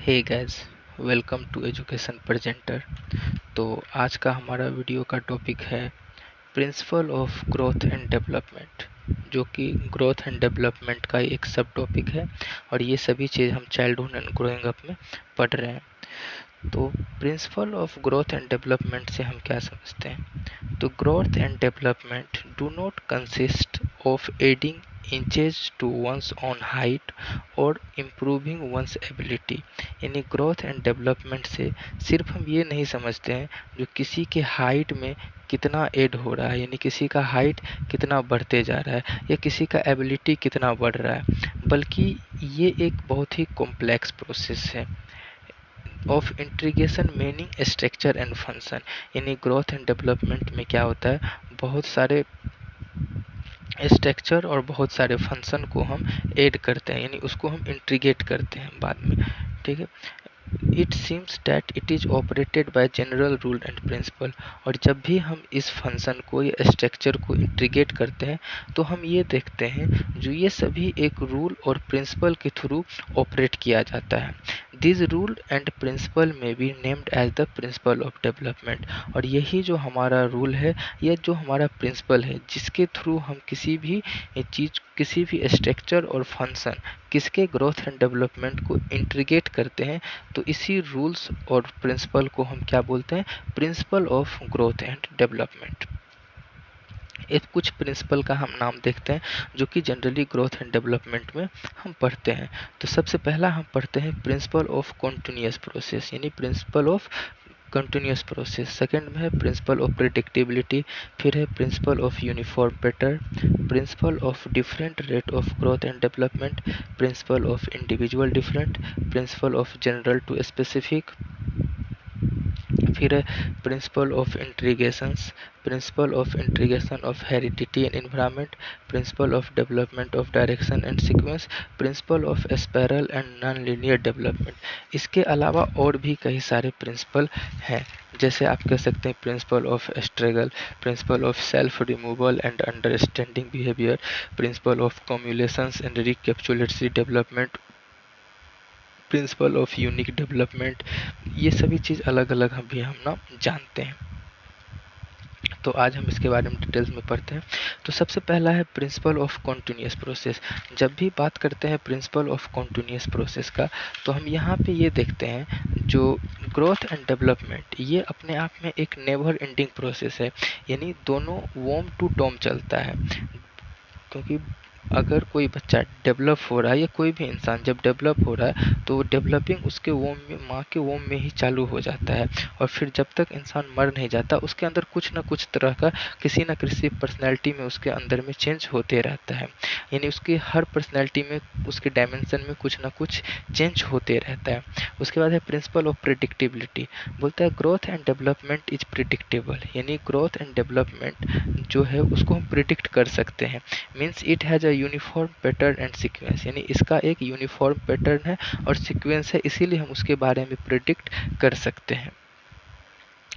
Hey guys, welcome to education presenter. तो आज का हमारा वीडियो का टॉपिक है principle of growth and development, जो कि ग्रोथ एंड डेवलपमेंट का एक सब टॉपिक है और ये सभी चीज़ हम चाइल्डहुड एंड ग्रोइंग अप में पढ़ रहे हैं। तो principle of growth and development से हम क्या समझते हैं? तो growth and development do not consist of adding inches to one's on height और इम्प्रूविंग वंस एबिलिटी। यानी ग्रोथ एंड डेवलपमेंट से सिर्फ हम ये नहीं समझते हैं जो किसी के हाइट में कितना ऐड हो रहा है, यानी किसी का हाइट कितना बढ़ते जा रहा है या किसी का एबिलिटी कितना बढ़ रहा है, बल्कि ये एक बहुत ही कॉम्प्लेक्स प्रोसेस है of integration meaning structure and function. यानी ग्रोथ एंड डेवलपमेंट में क्या होता है, बहुत सारे स्ट्रक्चर और बहुत सारे फंक्शन को हम ऐड करते हैं, यानी उसको हम इंटीग्रेट करते हैं बाद में। ठीक है, it seems that it is operated by general rule and principle. और जब भी हम इस फंक्शन को या स्ट्रक्चर को इंटीग्रेट करते हैं तो हम ये देखते हैं जो ये सभी एक रूल और प्रिंसिपल के थ्रू ऑपरेट किया जाता है। दिस रूल एंड प्रिंसिपल में be named as the principle of development. और यही जो हमारा रूल है या जो हमारा प्रिंसिपल है जिसके थ्रू हम किसी भी चीज़, किसी भी स्ट्रक्चर और फंक्शन किसके ग्रोथ एंड डेवलपमेंट को इंटीग्रेट करते हैं, तो इसी रूल्स और प्रिंसिपल को हम क्या बोलते हैं? Principle of growth and development. एक कुछ प्रिंसिपल का हम नाम देखते हैं जो कि जनरली ग्रोथ एंड डेवलपमेंट में हम पढ़ते हैं। तो सबसे पहला हम पढ़ते हैं प्रिंसिपल ऑफ कॉन्टिन्यूअस प्रोसेस, यानी principle of continuous process. Second में है प्रिंसिपल ऑफ प्रिडिक्टेबिलिटी, फिर है principle of uniform pattern, principle of different rate of growth and development, principle of individual different, principle of general to specific, फिर है principle of integrations, principle of integration of heredity and environment, principle of development of direction and sequence, principle of spiral and non linear development. इसके अलावा और भी कई सारे principal हैं, जैसे आप कह सकते हैं principle of struggle, principle of self removal and understanding behaviour, principle of cumulations and recapitulatory development, principle of unique development. ये सभी चीज़ अलग अलग हम ना जानते हैं। तो आज हम इसके बारे में डिटेल्स में पढ़ते हैं। तो सबसे पहला है प्रिंसिपल ऑफ कॉन्टिन्यूअस प्रोसेस। जब भी बात करते हैं प्रिंसिपल ऑफ कॉन्टिन्यूअस प्रोसेस का, तो हम यहाँ पे ये देखते हैं जो ग्रोथ एंड डेवलपमेंट ये अपने आप में एक नेवर एंडिंग प्रोसेस है, यानी दोनों वॉर्म टू टॉम चलता है। क्योंकि अगर कोई बच्चा डेवलप हो रहा है या कोई भी इंसान जब डेवलप हो रहा है तो डेवलपिंग उसके वोम में, माँ के वोम में ही चालू हो जाता है। और फिर जब तक इंसान मर नहीं जाता उसके अंदर कुछ ना कुछ तरह का किसी न किसी पर्सनैलिटी में उसके अंदर में चेंज होते रहता है, यानी उसकी हर पर्सनैलिटी में, उसके डायमेंशन में कुछ ना कुछ चेंज होते रहता है। उसके बाद है प्रिंसिपल ऑफ प्रिडिक्टेबिलिटी। बोलता है growth and development is predictable, यानी ग्रोथ एंड डेवलपमेंट जो है उसको हम प्रिडिक्ट कर सकते हैं। Means it has a uniform pattern and sequence, यानी इसका एक यूनिफॉर्म पैटर्न है और सीक्वेंस है, इसीलिए हम उसके बारे में प्रिडिक्ट कर सकते हैं।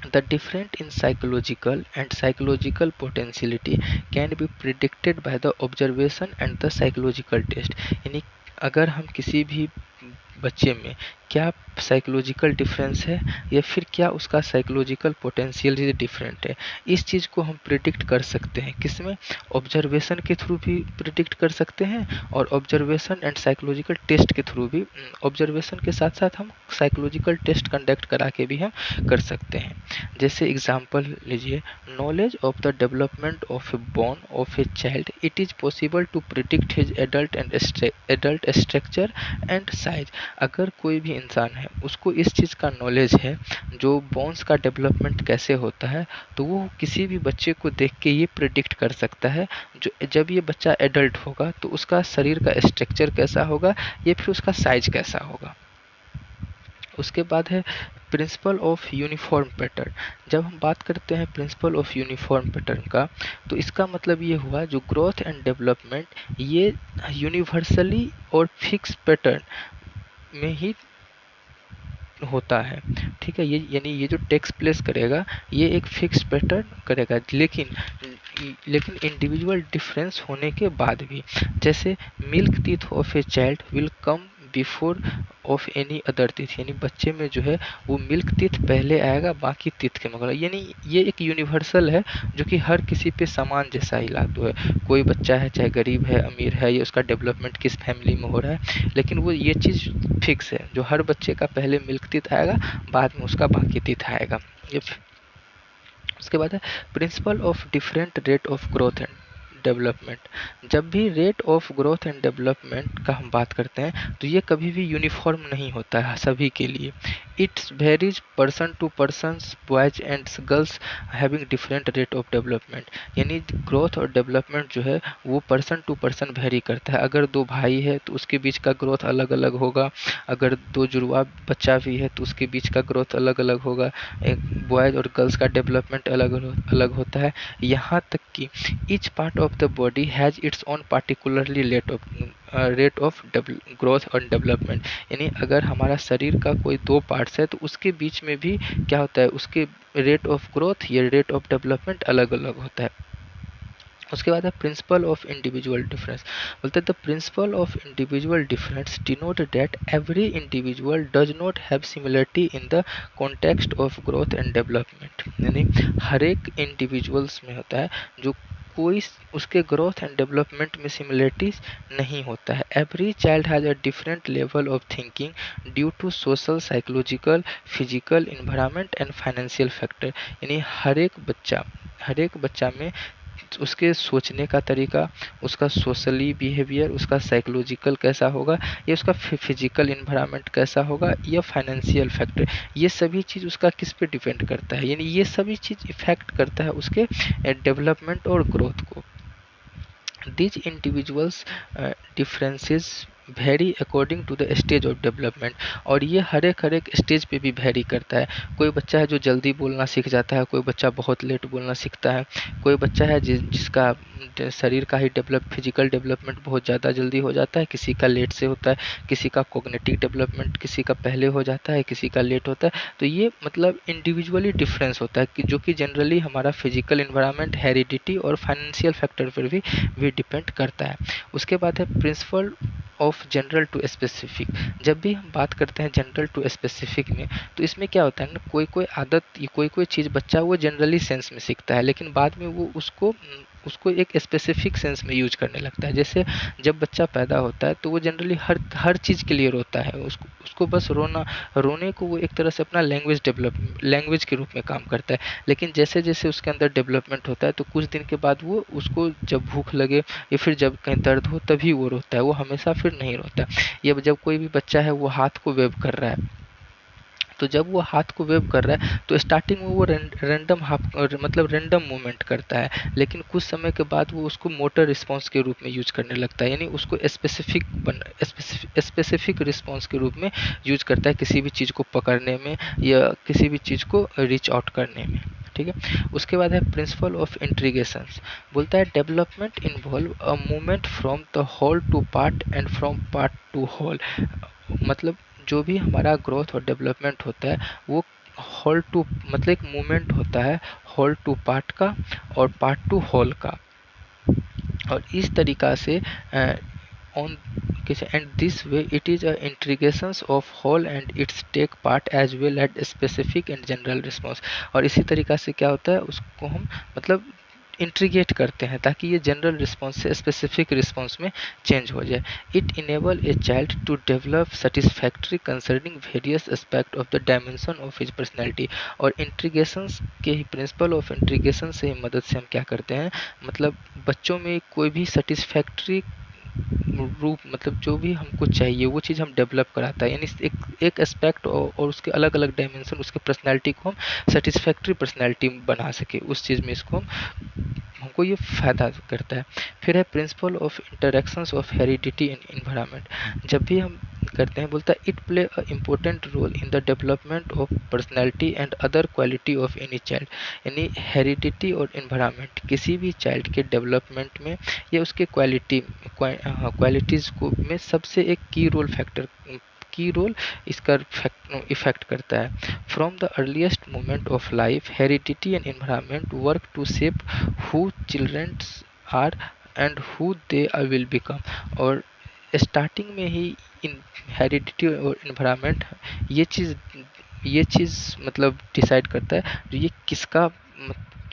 The difference in psychological and psychological potentiality can be predicted by the observation and the psychological test। यानी अगर हम किसी भी बच्चे में क्या साइकोलॉजिकल डिफरेंस है या फिर क्या उसका साइकोलॉजिकल पोटेंशियल डिफरेंट है, इस चीज़ को हम प्रिडिक्ट कर सकते हैं। किसमें? ऑब्जर्वेशन के थ्रू भी प्रिडिक्ट कर सकते हैं और ऑब्जर्वेशन एंड साइकोलॉजिकल टेस्ट के थ्रू भी। ऑब्जर्वेशन के साथ साथ हम साइकोलॉजिकल टेस्ट कंडक्ट करा के भी हम कर सकते हैं। जैसे एग्जांपल लीजिए, knowledge of the development of a bone of a child, it is possible to predict his adult structure and size. अगर कोई भी इंसान है उसको इस चीज़ का नॉलेज है जो बोन्स का डेवलपमेंट कैसे होता है, तो वो किसी भी बच्चे को देख के ये प्रिडिक्ट कर सकता है जो जब ये बच्चा एडल्ट होगा तो उसका शरीर का स्ट्रक्चर कैसा होगा या फिर उसका साइज कैसा होगा। उसके बाद है प्रिंसिपल ऑफ यूनिफॉर्म पैटर्न। जब हम बात करते हैं प्रिंसिपल ऑफ यूनिफॉर्म पैटर्न का, तो इसका मतलब ये हुआ जो ग्रोथ एंड डेवलपमेंट ये यूनिवर्सली और फिक्स पैटर्न में ही होता है। ठीक है, ये यानी ये जो टेक्स प्लेस करेगा ये एक फिक्स पैटर्न करेगा, लेकिन इंडिविजुअल डिफरेंस होने के बाद भी। जैसे milk teeth of a child will come before of any other teeth, यानी बच्चे में जो है वो मिल्क टीथ पहले आएगा बाकी टीथ के मगर, यानी ये एक यूनिवर्सल है जो कि हर किसी पे समान जैसा ही लागू है। कोई बच्चा है चाहे गरीब है अमीर है या उसका डेवलपमेंट किस फैमिली में हो रहा है, लेकिन वो ये चीज़ फिक्स है जो हर बच्चे का पहले मिल्क टीथ आएगा बाद में उसका बाकी टीथ आएगा। ये उसके बाद है principle of different rate of growth and development. जब भी rate of growth and development का हम बात करते हैं तो ये कभी भी यूनिफॉर्म नहीं होता है सभी के लिए। Its varies person to person, boys and girls having different rate of development, यानी ग्रोथ और डेवलपमेंट जो है वो पर्सन टू पर्सन वेरी करता है। अगर दो भाई है तो उसके बीच का ग्रोथ अलग अलग होगा, अगर दो जुड़वा बच्चा भी है तो उसके बीच का ग्रोथ अलग अलग होगा, एक बॉयज़ और गर्ल्स का डेवलपमेंट अलग अलग होता है। यहाँ तक कि each part of the body has its own particularly rate of growth और डेवलपमेंट, यानी अगर हमारा शरीर का कोई दो पार्ट्स है तो उसके बीच में भी क्या होता है, उसके रेट ऑफ ग्रोथ या रेट ऑफ डेवलपमेंट अलग अलग होता है। उसके बाद है प्रिंसिपल ऑफ इंडिविजुअल डिफरेंस। बोलते हैं the principle of individual difference denote that every individual does not have similarity in the context of growth and development, यानी हर एक इंडिविजुअल्स में होता है जो कोई उसके ग्रोथ एंड डेवलपमेंट में सिमिलरिटीज नहीं होता है। Every child has a different level of thinking due to social, psychological, physical, environment and financial factor, यानी हर एक बच्चा में उसके सोचने का तरीका, उसका सोशली बिहेवियर, उसका साइकोलॉजिकल कैसा होगा, या उसका फिजिकल इन्वायरमेंट कैसा होगा, या फाइनेंशियल फैक्टर, ये सभी चीज़ उसका किस पे डिपेंड करता है, यानी ये सभी चीज़ इफेक्ट करता है उसके डेवलपमेंट और ग्रोथ को। These individuals differences vary according to the stage of development, और ये हर एक स्टेज पे भी वेरी करता है। कोई बच्चा है जो जल्दी बोलना सीख जाता है, कोई बच्चा बहुत लेट बोलना सीखता है, कोई बच्चा है जिसका शरीर का ही फिजिकल डेवलपमेंट बहुत ज़्यादा जल्दी हो जाता है, किसी का लेट से होता है, किसी का कॉग्निटिव डेवलपमेंट किसी का पहले हो जाता है, किसी का लेट होता है। तो ये मतलब इंडिविजुअली डिफरेंस होता है कि जो कि जनरली हमारा फिजिकल इन्वायरमेंट, हेरिडिटी और फाइनेंशियल फैक्टर पर भी डिपेंड करता है। उसके बाद है principle of general to specific. जब भी हम बात करते हैं जनरल टू स्पेसिफिक में, तो इसमें क्या होता है ना, कोई आदत, कोई चीज़ बच्चा वो जनरली सेंस में सीखता है, लेकिन बाद में वो उसको एक स्पेसिफिक सेंस में यूज करने लगता है। जैसे जब बच्चा पैदा होता है तो वो जनरली हर चीज़ के लिए रोता है, उसको बस रोने को वो एक तरह से अपना लैंग्वेज के रूप में काम करता है। लेकिन जैसे जैसे उसके अंदर डेवलपमेंट होता है तो कुछ दिन के बाद वो उसको जब भूख लगे या फिर जब कहीं दर्द हो तभी वो रोता है, वो हमेशा फिर नहीं रोता। या जब कोई भी बच्चा है वो हाथ को वेव कर रहा है, तो जब वो हाथ को वेव कर रहा है तो स्टार्टिंग में वो रैंडम मूवमेंट करता है, लेकिन कुछ समय के बाद वो उसको मोटर रिस्पॉन्स के रूप में यूज करने लगता है, यानी उसको स्पेसिफिक रिस्पॉन्स के रूप में यूज करता है किसी भी चीज़ को पकड़ने में या किसी भी चीज़ को रीच आउट करने में। ठीक है। उसके बाद है प्रिंसिपल ऑफ इंट्रीगेशंस। बोलता है development involve a movement from the whole to part and from part to whole, मतलब जो भी हमारा ग्रोथ और डेवलपमेंट होता है वो होल टू मतलब एक मूवमेंट होता है होल टू पार्ट का और पार्ट टू होल का, और इस तरीका से on and this way it is a integrations of whole and its take part as well at specific and general response, और इसी तरीका से क्या होता है उसको हम मतलब इंट्रीगेट करते हैं ताकि ये जनरल रिस्पॉन्स से स्पेसिफिक रिस्पॉन्स में चेंज हो जाए। It enable a child to develop satisfactory concerning various aspect of the dimension of his personality, और इंट्रीगेशंस के ही प्रिंसिपल ऑफ इंट्रीगेशन से ही मदद से हम क्या करते हैं, मतलब बच्चों में कोई भी सेटिस्फैक्ट्री रूप मतलब जो भी हमको चाहिए वो चीज़ हम डेवलप कराता है, यानी एक एस्पेक्ट और उसके अलग अलग डायमेंशन उसके पर्सनैलिटी को हम सेटिस्फैक्ट्री पर्सनैलिटी बना सके, उस चीज़ में इसको हमको ये फ़ायदा करता है। फिर है principle of interactions of heredity and environment. जब भी हम करते हैं बोलता है it play a important role in the development of personality and other quality of any child, यानी हेरिडिटी और इन्वायरमेंट किसी भी चाइल्ड के डेवलपमेंट में या उसके क्वालिटीज़ को में सबसे एक की रोल इसका इफेक्ट करता है। From the earliest moment of life heredity and environment work to shape who childrens are and who they will become, और स्टार्टिंग में ही इन हेरिडिटी और इन्वायरमेंट ये चीज़ मतलब डिसाइड करता है ये किसका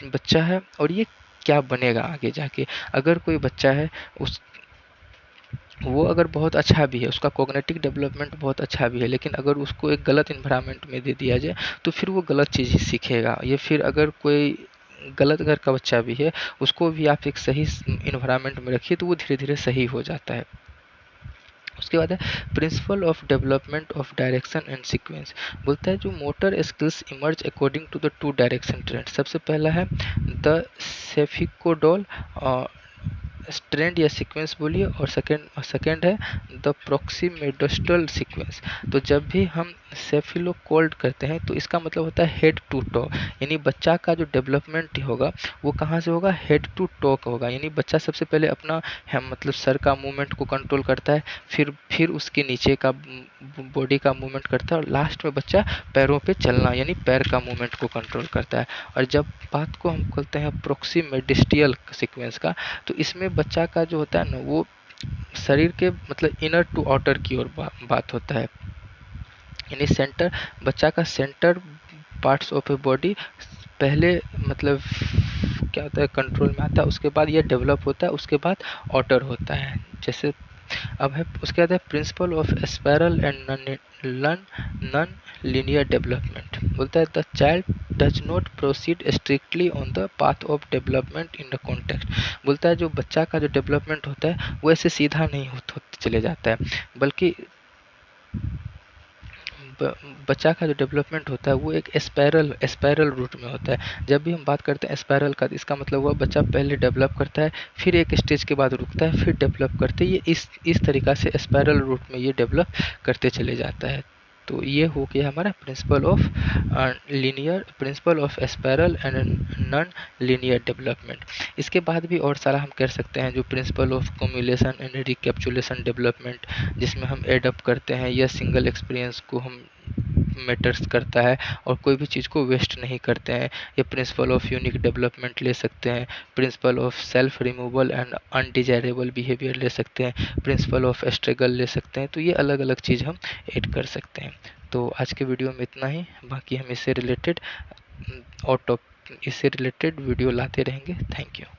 बच्चा है और ये क्या बनेगा आगे जाके। अगर कोई बच्चा है उस वो अगर बहुत अच्छा भी है, उसका कॉग्निटिव डेवलपमेंट बहुत अच्छा भी है, लेकिन अगर उसको एक गलत इन्वायरमेंट में दे दिया जाए तो फिर वो गलत चीज़ ही सीखेगा। ये फिर अगर कोई गलत घर का बच्चा भी है, उसको भी आप एक सही इन्वायरमेंट में रखिए तो वो धीरे धीरे सही हो जाता है। उसके बाद है principle of development of direction and sequence. बोलता है जो motor skills emerge according to the two direction trend. सबसे पहला है द सेफिकोडोल ट्रेंड या सीक्वेंस बोलिए, और सेकंड है द प्रोक्सीमेडोस्टल सीक्वेंस। तो जब भी हम सेफिलोकोल्ड करते हैं तो इसका मतलब होता है हेड टू टो, यानी बच्चा का जो डेवलपमेंट होगा वो कहाँ से होगा, हेड टू टो का होगा। यानी बच्चा सबसे पहले अपना मतलब सर का मूवमेंट को कंट्रोल करता है, फिर उसके नीचे का बॉडी का मूवमेंट करता है, और लास्ट में बच्चा पैरों पे चलना यानी पैर का मूवमेंट को कंट्रोल करता है। और जब बात को हम करते हैं प्रोक्सीमेडिस्टियल सीक्वेंस का, तो इसमें बच्चा का जो होता है ना वो शरीर के मतलब इनर टू आउटर की ओर बात होता है। यानी सेंटर, बच्चा का centre parts of a body पहले मतलब क्या होता है कंट्रोल में आता है, उसके बाद ये डेवलप होता है, उसके बाद आउटर होता है। जैसे अब है उसके बाद है principle of spiral and non linear development. बोलता है the child does not proceed strictly on the path of development in the context. बोलता है जो बच्चा का जो डेवलपमेंट होता है वो ऐसे सीधा नहीं होते चले जाता है, बल्कि बच्चा का जो डेवलपमेंट होता है वो एक स्पायरल रूट में होता है। जब भी हम बात करते हैं स्पायरल का, इसका मतलब हुआ बच्चा पहले डेवलप करता है, फिर एक स्टेज के बाद रुकता है, फिर डेवलप करते ये इस तरीक़ा से स्पायरल रूट में ये डेवलप करते चले जाता है। तो ये हो गया हमारा principle of spiral and non linear development. इसके बाद भी और सारा हम कर सकते हैं, जो principle of cumulation and recapitulation development, जिसमें हम एडअप करते हैं या सिंगल एक्सपीरियंस को हम मैटर्स करता है और कोई भी चीज़ को वेस्ट नहीं करते हैं। ये प्रिंसिपल ऑफ यूनिक डेवलपमेंट ले सकते हैं, principle of self removal and undesirable behaviour ले सकते हैं, प्रिंसिपल ऑफ स्ट्रगल ले सकते हैं। तो ये अलग अलग चीज़ हम ऐड कर सकते हैं। तो आज के वीडियो में इतना ही, बाकी हम इससे रिलेटेड वीडियो लाते रहेंगे। Thank you.